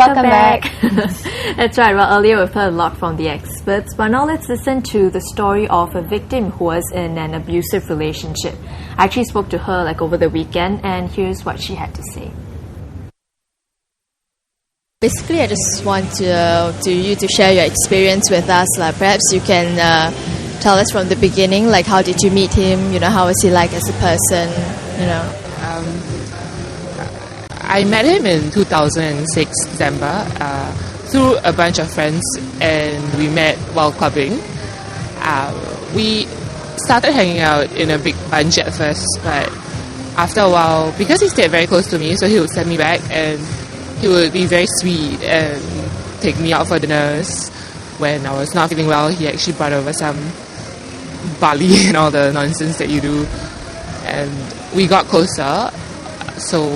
welcome back. That's right. Well, earlier we've heard a lot from the experts, but now let's listen to the story of a victim who was in an abusive relationship. I actually spoke to her over the weekend, and here's what she had to say. Basically, I just want you to share your experience with us. Perhaps you can tell us from the beginning, how did you meet him? How was he like as a person? I met him in 2006 December through a bunch of friends, and we met while clubbing. We started hanging out in a big bunch at first, but after a while, because he stayed very close to me, so he would send me back, and he would be very sweet and take me out for dinners. When I was not feeling well, he actually brought over some barley and all the nonsense that you do, and we got closer. So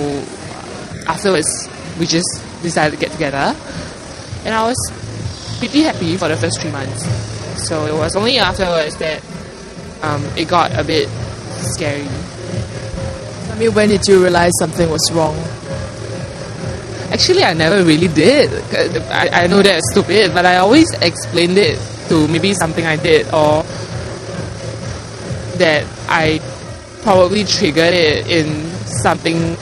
afterwards, we just decided to get together, and I was pretty happy for the first 3 months. So it was only afterwards that it got a bit scary. When did you realize something was wrong? Actually, I never really did. I know that's stupid, but I always explained it to maybe something I did, or that I probably triggered it in something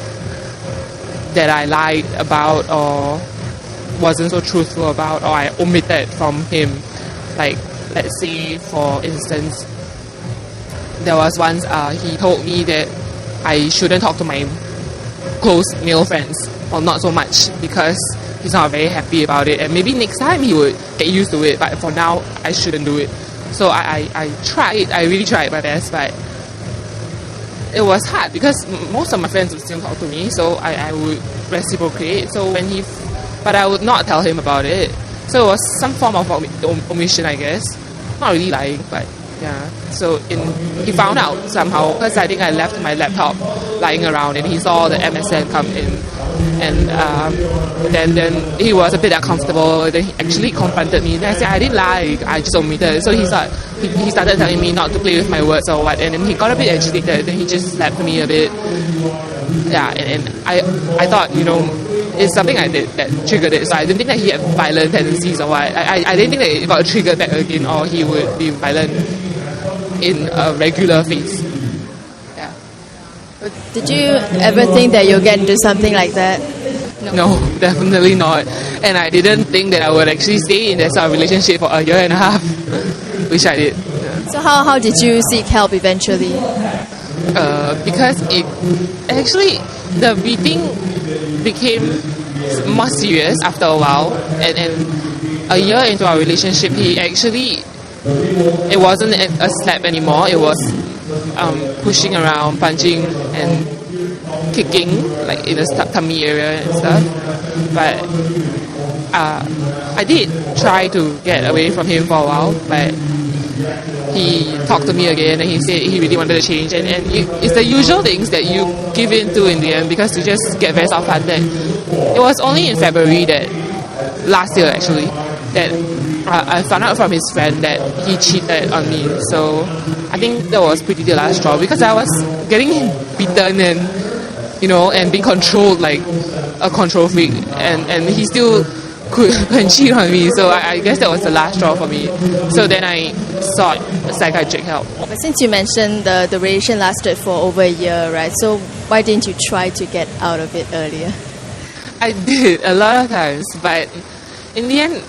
that I lied about or wasn't so truthful about, or I omitted from him. Let's say, for instance, there was once he told me that I shouldn't talk to my close male friends, or not so much, because he's not very happy about it, and maybe next time he would get used to it, but for now I shouldn't do it. So I really tried my best, but it was hard because most of my friends would still talk to me, so I would reciprocate. But I would not tell him about it. So it was some form of omission, I guess. Not really lying, but yeah. So he found out somehow, because I think I left my laptop lying around, and he saw the MSN come in, and then he was a bit uncomfortable. Then he actually confronted me. Then I said, I didn't lie, I just omitted. So he started telling me not to play with my words or what, and then he got a bit agitated. Then he just slapped me a bit. Yeah, and I thought, it's something I did that triggered it. So I didn't think that he had violent tendencies or what. I didn't think that it got triggered back again, or he would be violent in a regular phase. Yeah. Did you ever think that you'll get into something like that? No, definitely not. And I didn't think that I would actually stay in that sort of relationship for 1.5 years, which I did. Yeah. So how did you seek help eventually? Because the beating became more serious after a while, and 1 year into our relationship, it wasn't a slap anymore. It was pushing around, punching and kicking, in the tummy area and stuff. But I did try to get away from him for a while, but he talked to me again, and he said he really wanted to change, and it's the usual things that you give in to in the end, because you just get very self-hearted. It was only in February last year actually, that I found out from his friend that he cheated on me. So I think that was pretty the last straw, because I was getting beaten and being controlled like a control freak, and he still could cheat on me. So I guess that was the last straw for me. So then I sought psychiatric help. But since you mentioned the relation lasted for over 1 year, right? So why didn't you try to get out of it earlier? I did a lot of times, but in the end,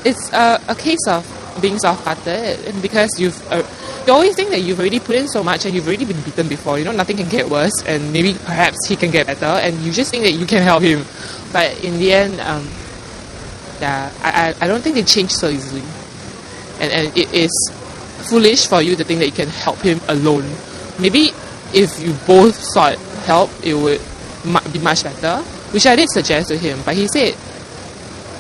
it's a case of being soft-hearted, and because you always think that you've already put in so much and you've already been beaten before. Nothing can get worse, and maybe perhaps he can get better, and you just think that you can help him. But in the end, I don't think they change so easily, and it is foolish for you to think that you can help him alone. Maybe if you both sought help, it would be much better, which I did suggest to him, but he said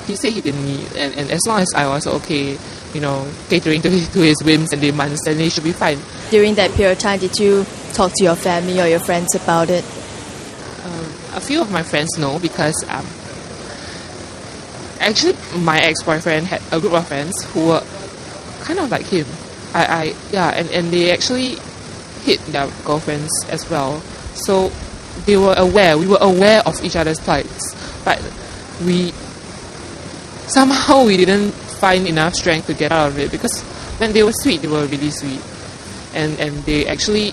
he didn't need, and as long as I was okay, catering to his whims and demands, then he should be fine. During that period of time, did you talk to your family or your friends about it? A few of my friends know, because actually my ex-boyfriend had a group of friends who were kind of like him. And they actually hit their girlfriends as well. So we were aware of each other's plights. But somehow we didn't find enough strength to get out of it, because when they were sweet, they were really sweet, and they actually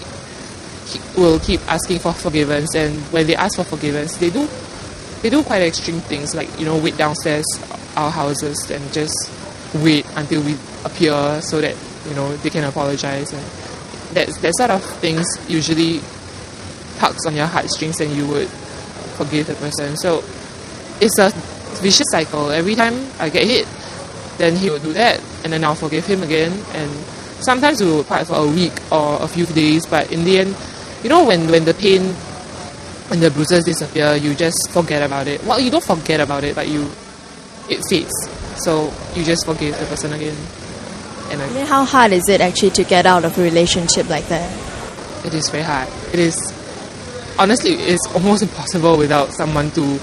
will keep asking for forgiveness, and when they ask for forgiveness, they do quite extreme things, like, you know, wait downstairs our houses and just wait until we appear so that, you know, they can apologize, and that sort of things usually tugs on your heartstrings, and you would forgive the person. So it's a vicious cycle. Every time I get hit, then he will do that, and then I'll forgive him again, and sometimes we will fight for a week or a few days, but in the end, you know, when the pain and the bruises disappear, you just forget about it. Well, you don't forget about it, but it fades. So you just forgive the person again. And I mean, how hard is it actually to get out of a relationship like that? It is very hard. It is, honestly, it's almost impossible without someone to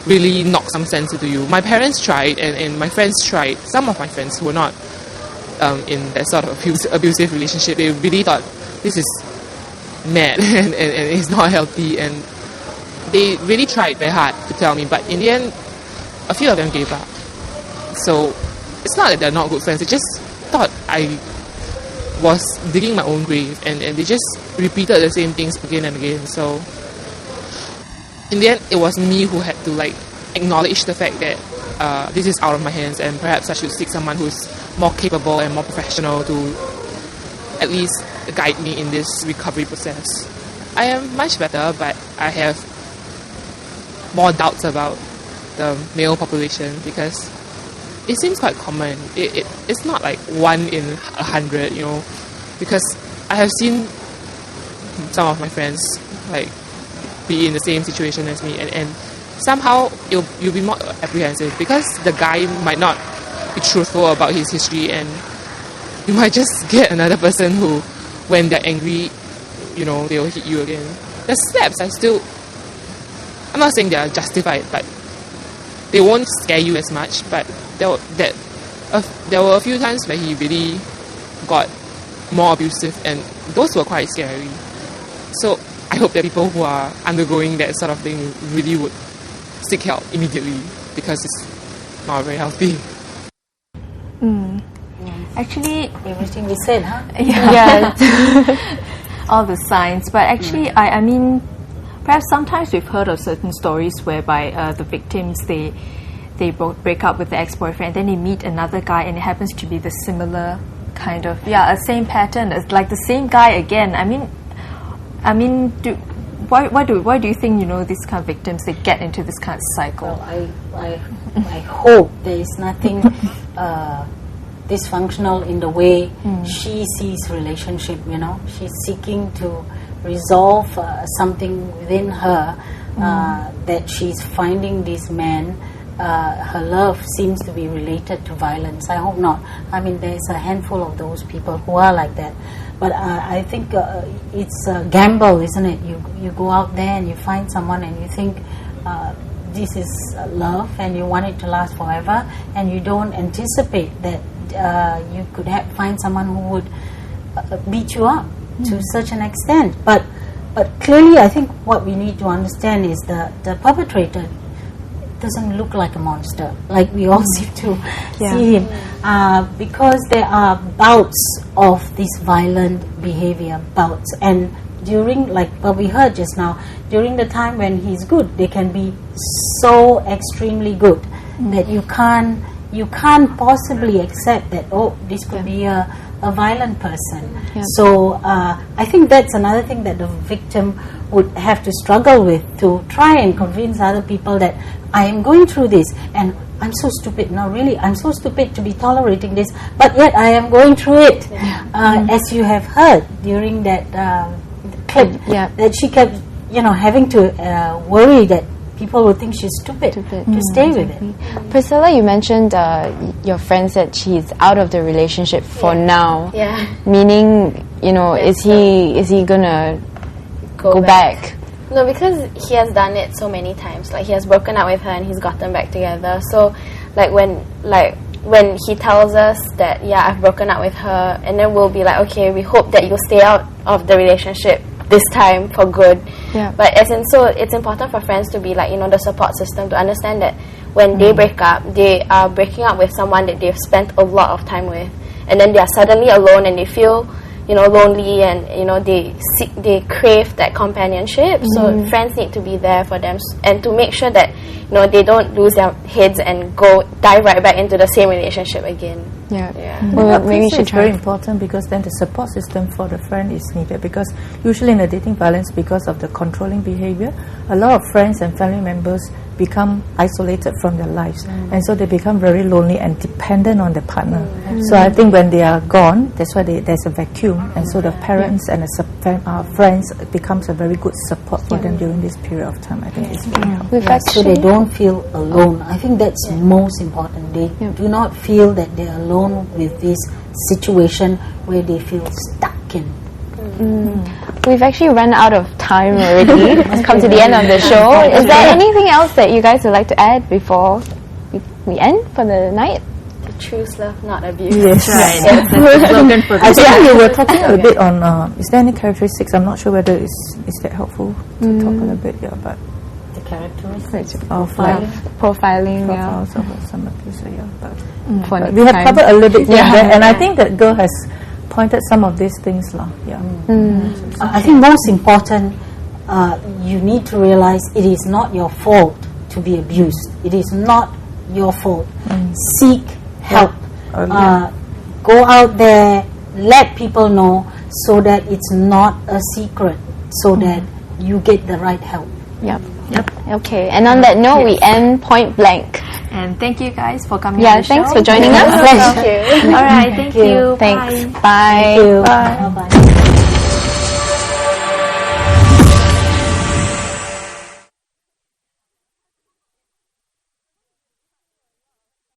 really knock some sense into you. My parents tried, and my friends tried. Some of my friends who were not in that sort of abusive relationship, they really thought this is mad and it's not healthy, and they really tried very hard to tell me, but in the end, a few of them gave up. So it's not that they're not good friends, they just thought I was digging my own grave, and they just repeated the same things again and again. So in the end, it was me who had to acknowledge the fact that this is out of my hands, and perhaps I should seek someone who's more capable and more professional to at least guide me in this recovery process. I am much better, but I have more doubts about the male population, because it seems quite common. It's not like 1 in 100, you know, because I have seen some of my friends be in the same situation as me, and somehow you'll be more apprehensive, because the guy might not be truthful about his history, and you might just get another person who, when they're angry, you know, they'll hit you again. The slaps I'm not saying they are justified, but they won't scare you as much. But there were a few times where he really got more abusive, and those were quite scary. So I hope that people who are undergoing that sort of thing really would seek help immediately, because it's not very healthy. Actually, everything we said, huh? Yeah. All the signs. But actually, I mean, perhaps sometimes we've heard of certain stories whereby the victims, they break up with the ex-boyfriend, then they meet another guy, and it happens to be the similar kind of, a same pattern. It's like the same guy again. I mean, why do you think, you know, these kind of victims, they get into this kind of cycle? Well, I hope there is nothing dysfunctional in the way she sees relationship, you know. She's seeking to resolve something within her, that she's finding this man, her love seems to be related to violence. I hope not. I mean, there's a handful of those people who are like that. But I think it's a gamble, isn't it? You go out there and you find someone and you think this is love and you want it to last forever, and you don't anticipate that you could find someone who would beat you up to such an extent. But clearly, I think what we need to understand is the perpetrator doesn't look like a monster, like we all seem to see him, because there are bouts of this violent behavior, and during, like what we heard just now, during the time when he's good, they can be so extremely good that you can't possibly accept that, oh, this could be a violent person. So I think that's another thing that the victim would have to struggle with, to try and convince other people that I am going through this and I'm so stupid. No, really, I'm so stupid to be tolerating this, but yet I am going through it. As you have heard during that clip, that she kept, having to worry that people would think she's stupid to stay with it. Priscilla, you mentioned your friend said she's out of the relationship for now. Yeah. Meaning, is he gonna go back? No, because he has done it so many times. Like, he has broken up with her and he's gotten back together. So, when he tells us that, I've broken up with her, and then we'll be like, okay, we hope that you'll stay out of the relationship this time for good. But so it's important for friends to be like, the support system, to understand that when they break up, they are breaking up with someone that they've spent a lot of time with, and then they are suddenly alone and they feel, lonely, and they crave that companionship. So friends need to be there for them, and to make sure that they don't lose their heads and dive right back into the same relationship again. Yeah. Well, maybe you should it's very important, because then the support system for the friend is needed, because usually in a dating violence, because of the controlling behavior, a lot of friends and family members become isolated from their lives, and so they become very lonely and dependent on the partner. So I think when they are gone, that's why there's a vacuum, and so the parents and the friends becomes a very good support for them during this period of time. I think it's very helpful. So they don't feel alone. I think that's most important. They do not feel that they're alone with this situation where they feel stuck in. We've actually run out of time already. It's come to the end of the show. Is there anything else that you guys would like to add before we end for the night? Choose love, not abuse. Yes, right. I think we were talking a bit on, is there any characteristics? I'm not sure whether is that helpful to talk a little bit, but The characteristics of Profiling, profiles of some abuser, but for next we have time. covered a little bit here, and I think that girl has pointed some of these things, I think most important, you need to realize it is not your fault to be abused. It is not your fault. Seek help. Go out there, let people know, so that it's not a secret, so that you get the right help. Yep. Okay, and on that note, we end Point Blank. And thank you guys for coming Yeah, on the thanks show. for joining us. Thank you. All right, thank you. Thanks. Bye. Bye. Thank you. Bye-bye.